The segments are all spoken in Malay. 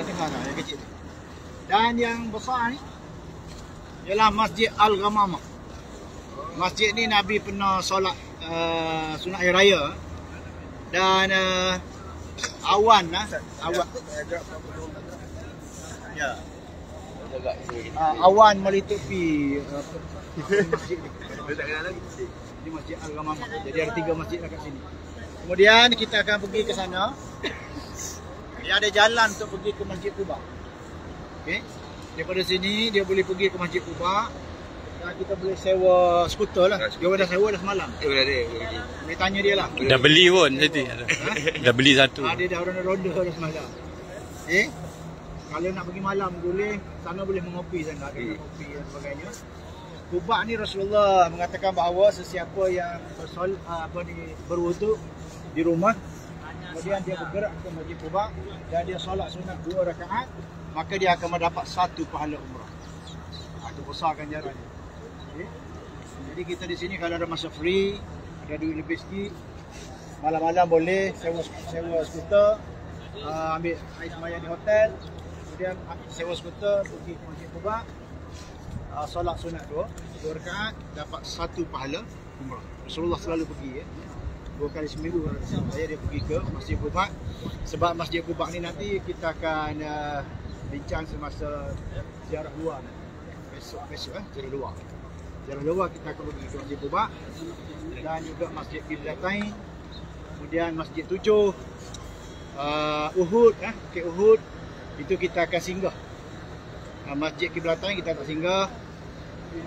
Yang tengah tu, yang kecil tu. Dan yang besar ni ialah Masjid Al-Ghamamah. Masjid ni Nabi pernah solat sunat hari raya. Dan awan. Ya. Awan melitupi masjid ni. Di Masjid Al-Ghamamah. Jadi ada 3 masjid dekat sini. Kemudian kita akan pergi ke sana. Dia ada jalan untuk pergi ke Masjid Quba. Okey. Daripada sini dia boleh pergi ke Masjid Quba. Dan kita boleh sewa skuter lah. Dia dah sewa dah semalam. Boleh tanya dia lah. Dah beli pun tadi. Dah beli satu. Dia dah ronda-ronda dah semalam. Okey. Kalau nak pergi malam boleh, sana boleh mengopi sana, ada kopi dan sebagainya. Quba ni Rasulullah mengatakan bahawa sesiapa yang berwuduk di rumah, kemudian dia bergerak ke Masjid Quba dan dia solat sunat 2 rakaat, maka dia akan mendapat 1 pahala umrah. Itu besar ganjarannya. Okay. Jadi kita di sini kalau ada masa free, ada duit lebih sikit, malam-malam boleh sewa skuter, ambil air sembahyang di hotel, kemudian sewa skuter pergi ke Masjid Quba, solat sunat 2 rakaat, dapat 1 pahala umrah. Rasulullah selalu pergi 2 kali seminggu saya dia pergi ke Masjid Quba. Sebab Masjid Quba ni nanti kita akan bincang semasa ziarah luar. Besok ziarah luar. Ziarah luar kita akan pergi ke Masjid Quba dan juga Masjid Qiblatain, kemudian Masjid 7, Uhud, Bukit Uhud itu kita akan singgah. Masjid Qiblatain kita tak singgah.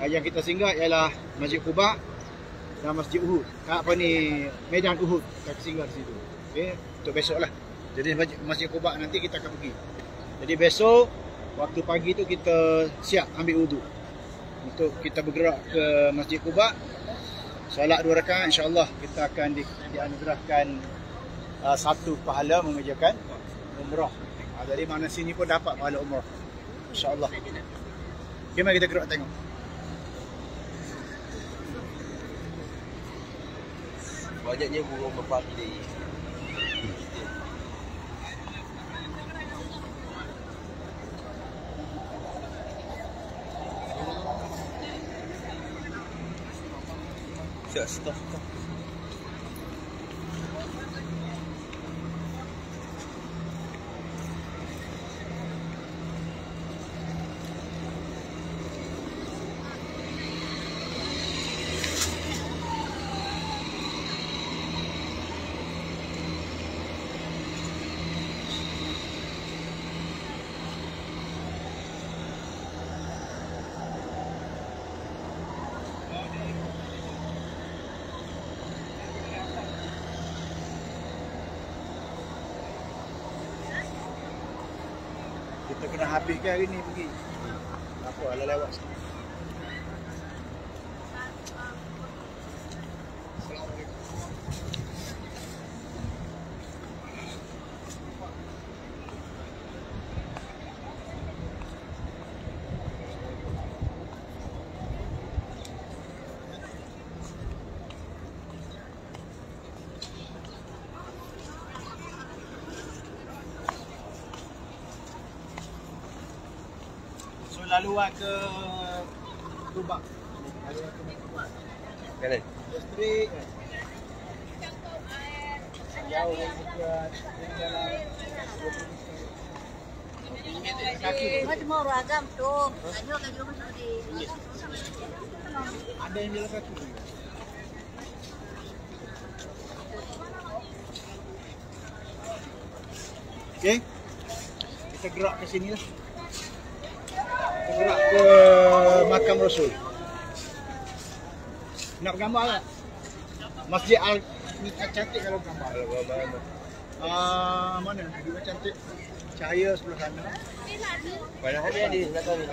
Yang kita singgah ialah Masjid Quba dan Masjid Uhud. Medan Uhud kita singgah di situ. Okey, untuk besoklah. Jadi Masjid Quba nanti kita akan pergi. Jadi besok waktu pagi tu kita siap ambil wuduk untuk kita bergerak ke Masjid Quba. Solat 2 rakaat, insya-Allah kita akan dianugerahkan 1 pahala mengerjakan umrah. Dari mana sini pun dapat pahala umrah. Insya-Allah. Okay, mari kita gerak tengok. Banyaknya burung merpati. Stop. Kita kena habiskan hari ni pergi. Apa ala lewat sikit. Lalu ke Quba. Kanan. Street. Jauh kaki. Macam orang agam tu. Ayo kan jom di. Ada yang jalan kaki. Okey. Kita gerak ke sini lah. Gerak ke makam Rasul. Nak bergambar tak? Masjid ni cantik kalau bergambar. Mana? Dia cantik. Cahaya sebelah sana. Padahal dia di belakang ni.